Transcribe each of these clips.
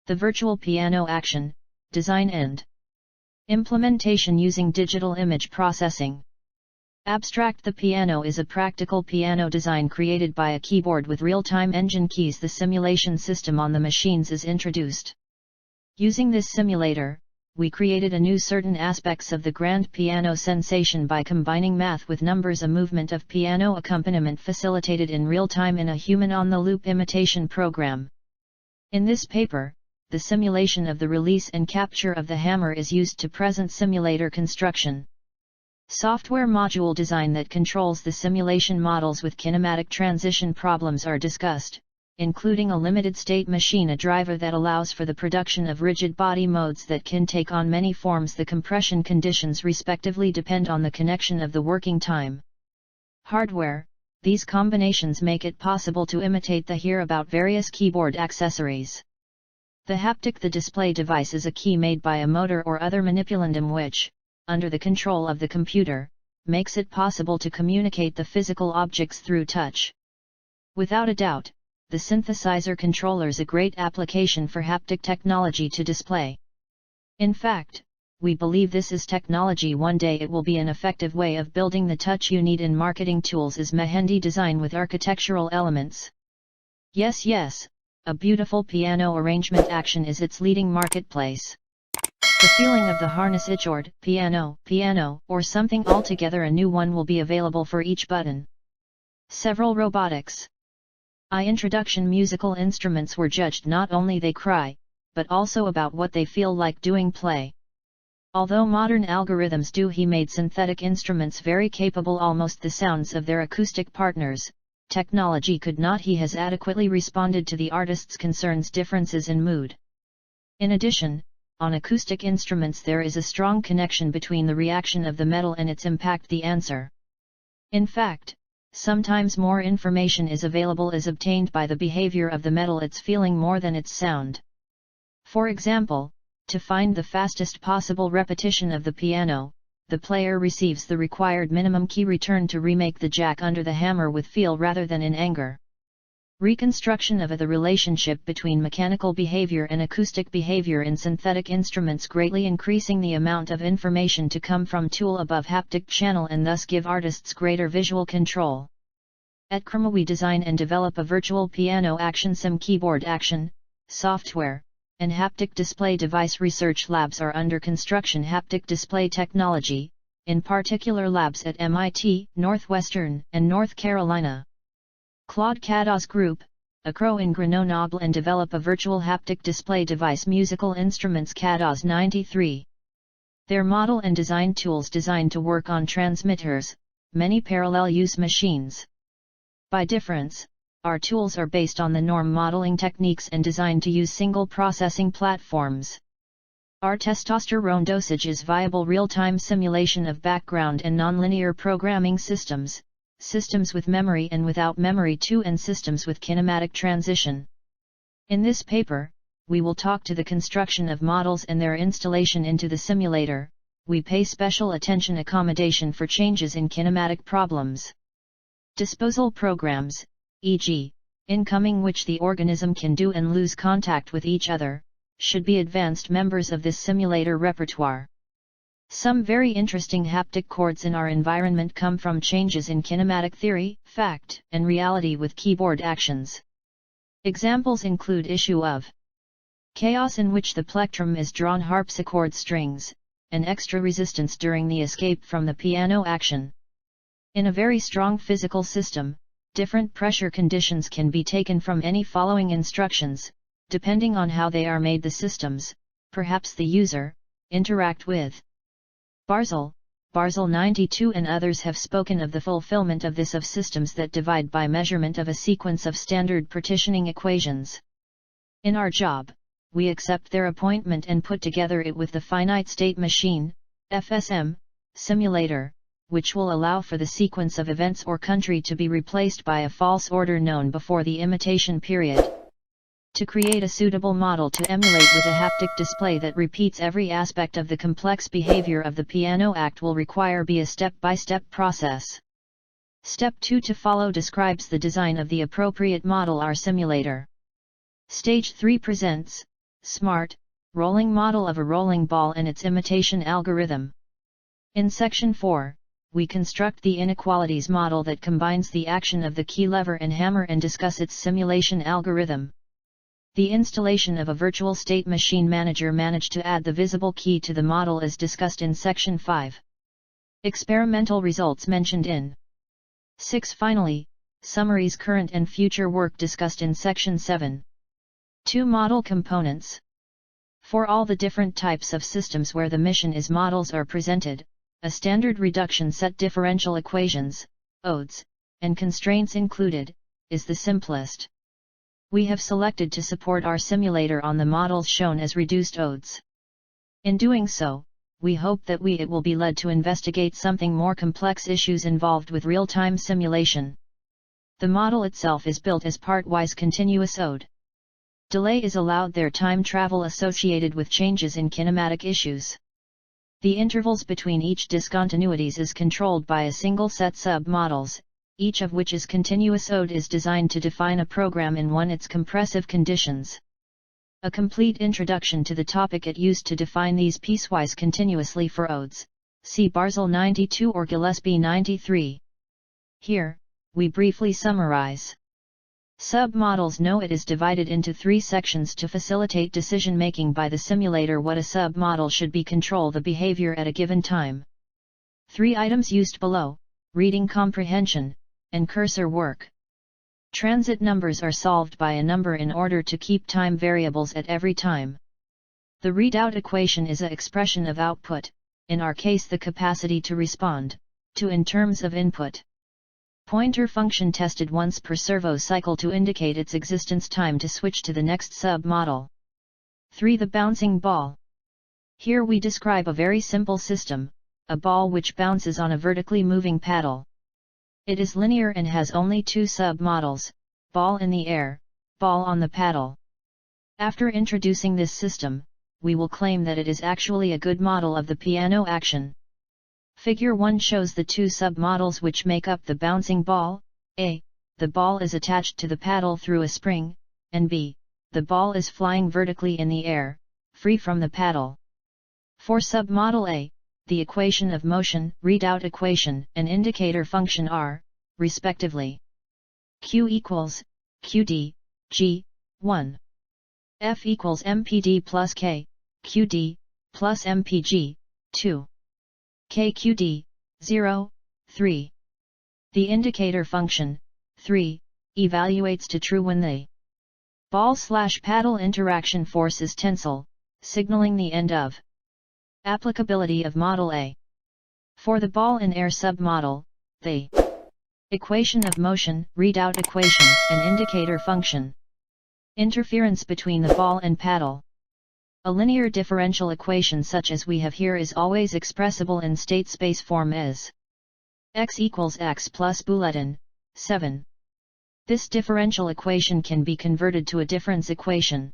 The virtual piano action, design and implementation using digital image processing. Abstract. The piano is a practical piano design created by a keyboard with real-time engine keys. The simulation system on the machines is introduced. Using this simulator, we created anew certain aspects of the grand piano sensation by combining math with numbers. A movement of piano accompaniment facilitated in real time in a human on-the-loop imitation program. In this paper, the simulation of the release and capture of the hammer is used to present simulator construction. Software module design that controls the simulation models with kinematic transition problems are discussed, including a limited-state machine, a driver that allows for the production of rigid body modes that can take on many forms. The compression conditions respectively depend on the connection of the working time. Hardware. These combinations make it possible to imitate the here about various keyboard accessories. The haptic. The display device is a key made by a motor or other manipulandum which, under the control of the computer, makes it possible to communicate the physical objects through touch. Without a doubt, the synthesizer controller's a great application for haptic technology to display. In fact, we believe this is technology. One day it will be an effective way of building the touch you need in marketing tools. Is Mehendi design with architectural elements? Yes, a beautiful piano arrangement action is its leading marketplace. The feeling of the harness IJERT, piano, or something altogether a new one will be available for each button. Several robotics. Introduction. Musical instruments were judged not only they cry, but also about what they feel like doing play. Although modern algorithms do he made synthetic instruments very capable almost the sounds of their acoustic partners, technology could not. He has adequately responded to the artist's concerns. Differences in mood. In addition, on acoustic instruments there is a strong connection between the reaction of the metal and its impact. The answer. In fact, sometimes more information is obtained by the behavior of the metal, its feeling more than its sound. For example, to find the fastest possible repetition of the piano, the player receives the required minimum key return to remake the jack under the hammer with feel rather than in anger. Reconstruction of the relationship between mechanical behavior and acoustic behavior in synthetic instruments, greatly increasing the amount of information to come from tool above haptic channel and thus give artists greater visual control. At Chroma we design and develop a virtual piano action sim keyboard action, software, and haptic display device. Research labs are under construction. Haptic display technology, in particular labs at MIT, Northwestern, and North Carolina. Claude Cadas Group, Accro in Grenoble, and develop a virtual haptic display device. Musical instruments. Cadas 93. Their model and design tools designed to work on transmitters, many parallel use machines. By difference, our tools are based on the norm modeling techniques and designed to use single processing platforms. Our testosterone dosage is viable real-time simulation of background and nonlinear programming systems, systems with memory and without memory too, and systems with kinematic transition. In this paper, we will talk to the construction of models and their installation into the simulator. We pay special attention accommodation for changes in kinematic problems. Disposal programs, e.g., incoming which the organism can do and lose contact with each other, should be advanced members of this simulator repertoire. Some very interesting haptic chords in our environment come from changes in kinematic theory, fact, and reality with keyboard actions. Examples include issue of chaos in which the plectrum is drawn harpsichord strings, and extra resistance during the escape from the piano action. In a very strong physical system, different pressure conditions can be taken from any following instructions, depending on how they are made. The systems, perhaps the user, interact with. Barzal 92 and others have spoken of the fulfillment of this of systems that divide by measurement of a sequence of standard partitioning equations. In our job, we accept their appointment and put together it with the finite state machine, FSM, simulator, which will allow for the sequence of events or country to be replaced by a false order known before the imitation period. To create a suitable model to emulate with a haptic display that repeats every aspect of the complex behavior of the piano act will require be a step-by-step process. Step 2 to follow describes the design of the appropriate model. Our simulator. Stage 3 presents SMART, rolling model of a rolling ball and its imitation algorithm. In Section 4, we construct the inequalities model that combines the action of the key lever and hammer and discuss its simulation algorithm. The installation of a virtual state machine manager managed to add the visible key to the model as discussed in Section 5. Experimental results mentioned in 6. Finally, summaries current and future work discussed in Section 7. 2. Model components. For all the different types of systems where the mission is models are presented, a standard reduction set differential equations, ODEs, and constraints included, is the simplest. We have selected to support our simulator on the models shown as reduced ODEs. In doing so, we hope that it will be led to investigate something more complex issues involved with real-time simulation. The model itself is built as part-wise continuous ODE. Delay is allowed there time travel associated with changes in kinematic issues. The intervals between each discontinuities is controlled by a single set sub-models, each of which is continuous ODE is designed to define a program in its compressive conditions. A complete introduction to the topic it used to define these piecewise continuously for ODEs, see Barzil 92 or Gillespie 93. Here, we briefly summarize. Sub-models know it is divided into 3 sections to facilitate decision-making by the simulator. What a sub-model should be control the behavior at a given time. 3 items used below, reading comprehension, and cursor work. Transit numbers are solved by a number in order to keep time variables at every time. The readout equation is an expression of output, in our case the capacity to respond, to in terms of input. Pointer function tested once per servo cycle to indicate its existence time to switch to the next sub-model. 3. The bouncing ball. Here we describe a very simple system, a ball which bounces on a vertically moving paddle. It is linear and has only 2 sub-models, ball in the air, ball on the paddle. After introducing this system, we will claim that it is actually a good model of the piano action. Figure 1 shows the 2 sub-models which make up the bouncing ball. A. The ball is attached to the paddle through a spring, and B. The ball is flying vertically in the air, free from the paddle. For sub-model A, the equation of motion, readout equation, and indicator function are, respectively, Q equals, QD, G, 1. F equals MPD plus K, QD, plus MPG, 2. KQD, 0, 3. The indicator function, 3, evaluates to true when the ball/paddle interaction force is tensile, signaling the end of applicability of Model A. For the ball in air submodel, the equation of motion, readout equation, and indicator function. Interference between the ball and paddle. A linear differential equation such as we have here is always expressible in state space form as x equals x plus bulletin, 7. This differential equation can be converted to a difference equation.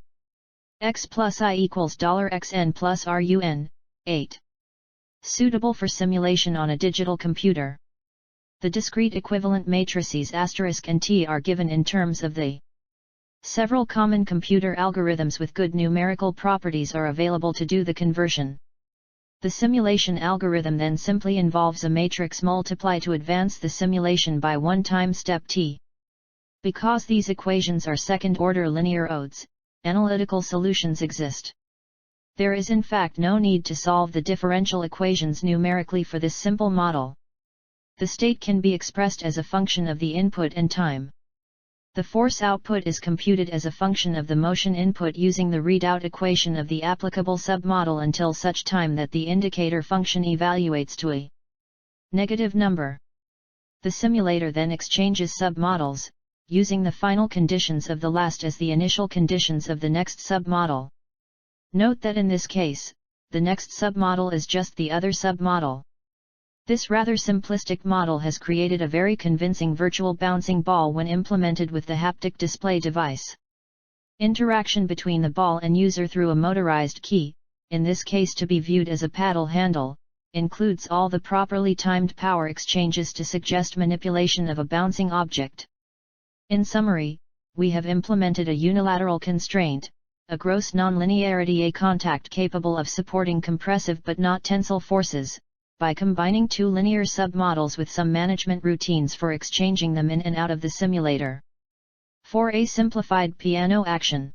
X plus I equals $xn plus RUN, 8. Suitable for simulation on a digital computer. The discrete equivalent matrices * and T are given in terms of the several common computer algorithms with good numerical properties are available to do the conversion. The simulation algorithm then simply involves a matrix multiply to advance the simulation by 1 time step t. Because these equations are second-order linear ODEs, analytical solutions exist. There is in fact no need to solve the differential equations numerically for this simple model. The state can be expressed as a function of the input and time. The force output is computed as a function of the motion input using the readout equation of the applicable submodel until such time that the indicator function evaluates to a negative number. The simulator then exchanges submodels, using the final conditions of the last as the initial conditions of the next submodel. Note that in this case, the next submodel is just the other submodel. This rather simplistic model has created a very convincing virtual bouncing ball when implemented with the haptic display device. Interaction between the ball and user through a motorized key, in this case to be viewed as a paddle handle, includes all the properly timed power exchanges to suggest manipulation of a bouncing object. In summary, we have implemented a unilateral constraint, a gross nonlinearity, a contact capable of supporting compressive but not tensile forces, by combining two linear submodels with some management routines for exchanging them in and out of the simulator. 4. A simplified piano action.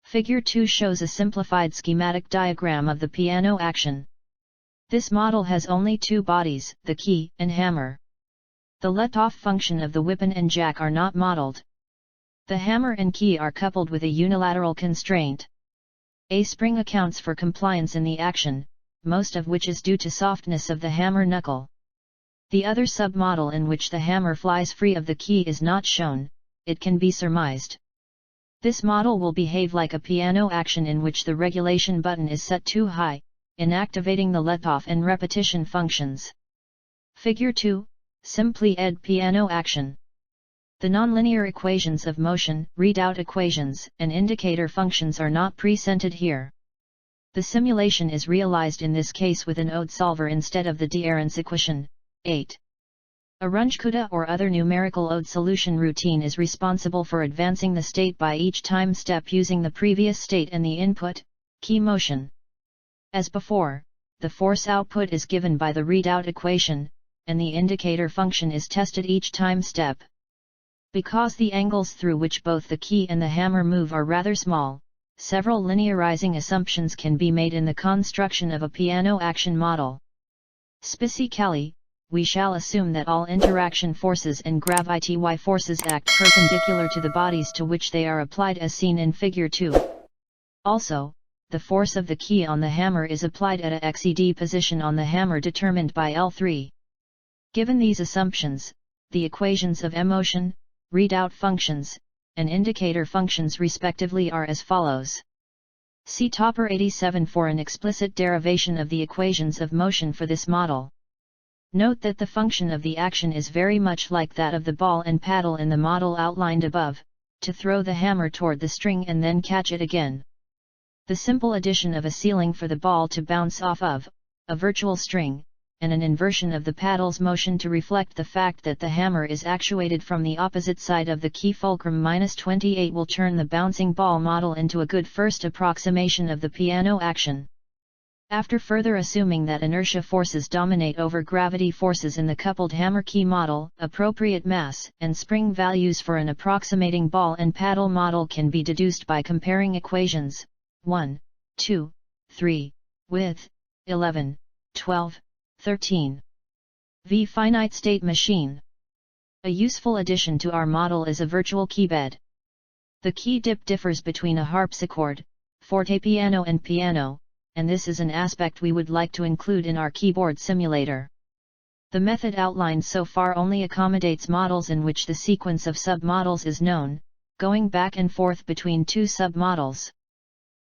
Figure 2 shows a simplified schematic diagram of the piano action. This model has only two bodies, the key and hammer. The let-off function of the weapon and jack are not modeled. The hammer and key are coupled with a unilateral constraint. A spring accounts for compliance in the action, most of which is due to softness of the hammer knuckle. The other submodel in which the hammer flies free of the key is not shown. It can be surmised. This model will behave like a piano action in which the regulation button is set too high, inactivating the let-off and repetition functions. Figure 2, simply ed piano action. The nonlinear equations of motion, readout equations, and indicator functions are not presented here. The simulation is realized in this case with an ODE solver instead of the D'Arens equation. 8. A Runge-Kutta or other numerical ODE solution routine is responsible for advancing the state by each time step using the previous state and the input, key motion. As before, the force output is given by the readout equation, and the indicator function is tested each time step. Because the angles through which both the key and the hammer move are rather small, several linearizing assumptions can be made in the construction of a piano action model. Specifically, we shall assume that all interaction forces and gravity forces act perpendicular to the bodies to which they are applied as seen in Figure 2. Also, the force of the key on the hammer is applied at a XED position on the hammer determined by L3. Given these assumptions, the equations of emotion, readout functions, and indicator functions respectively are as follows. See Topper 87 for an explicit derivation of the equations of motion for this model. Note that the function of the action is very much like that of the ball and paddle in the model outlined above, to throw the hammer toward the string and then catch it again. The simple addition of a ceiling for the ball to bounce off of, a virtual string, and an inversion of the paddle's motion to reflect the fact that the hammer is actuated from the opposite side of the key fulcrum -28 will turn the bouncing ball model into a good first approximation of the piano action. After further assuming that inertia forces dominate over gravity forces in the coupled hammer-key model, appropriate mass and spring values for an approximating ball and paddle model can be deduced by comparing equations 1, 2, 3, with 11, 12, 13. V. Finite state machine. A useful addition to our model is a virtual keybed. The key dip differs between a harpsichord, fortepiano and piano, and this is an aspect we would like to include in our keyboard simulator. The method outlined so far only accommodates models in which the sequence of submodels is known, going back and forth between two submodels.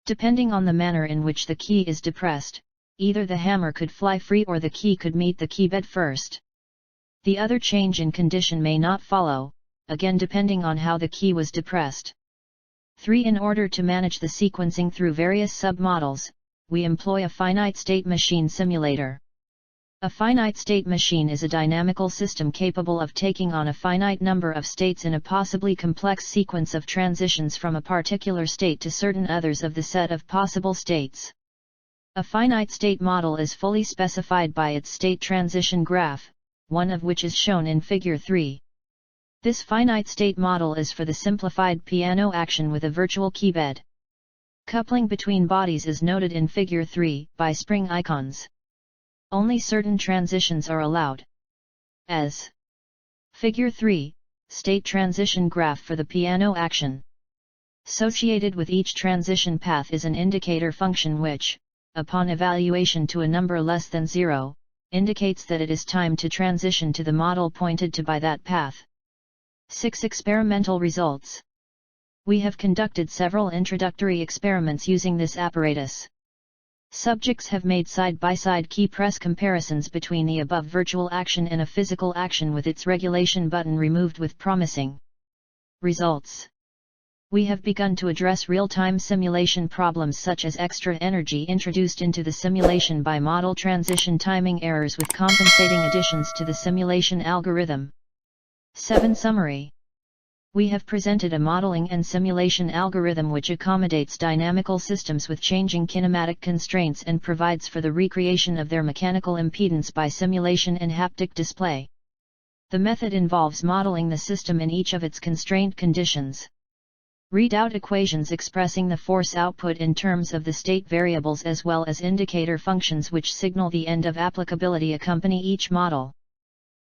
Depending on the manner in which the key is depressed, either the hammer could fly free or the key could meet the keybed first. The other change in condition may not follow, again depending on how the key was depressed. 3. In order to manage the sequencing through various submodels, we employ a finite state machine simulator. A finite state machine is a dynamical system capable of taking on a finite number of states in a possibly complex sequence of transitions from a particular state to certain others of the set of possible states. A finite state model is fully specified by its state transition graph, one of which is shown in Figure 3. This finite state model is for the simplified piano action with a virtual keybed. Coupling between bodies is noted in Figure 3 by spring icons. Only certain transitions are allowed. As Figure 3, state transition graph for the piano action. Associated with each transition path is an indicator function which, upon evaluation to a number less than 0, indicates that it is time to transition to the model pointed to by that path. 6. Experimental results. We have conducted several introductory experiments using this apparatus. Subjects have made side-by-side key press comparisons between the above virtual action and a physical action with its regulation button removed with promising results. We have begun to address real-time simulation problems such as extra energy introduced into the simulation by model transition timing errors with compensating additions to the simulation algorithm. 7. Summary. we have presented a modeling and simulation algorithm which accommodates dynamical systems with changing kinematic constraints and provides for the recreation of their mechanical impedance by simulation and haptic display. The method involves modeling the system in each of its constraint conditions. Read out equations expressing the force output in terms of the state variables as well as indicator functions which signal the end of applicability accompany each model.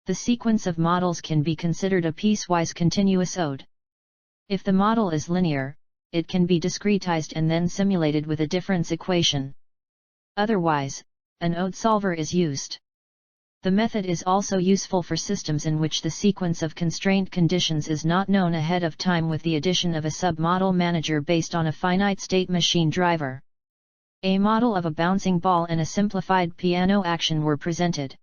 The sequence of models can be considered a piecewise continuous ode. If the model is linear, it can be discretized and then simulated with a difference equation. Otherwise, an ode solver is used. The method is also useful for systems in which the sequence of constraint conditions is not known ahead of time with the addition of a sub-model manager based on a finite state machine driver. A model of a bouncing ball and a simplified piano action were presented.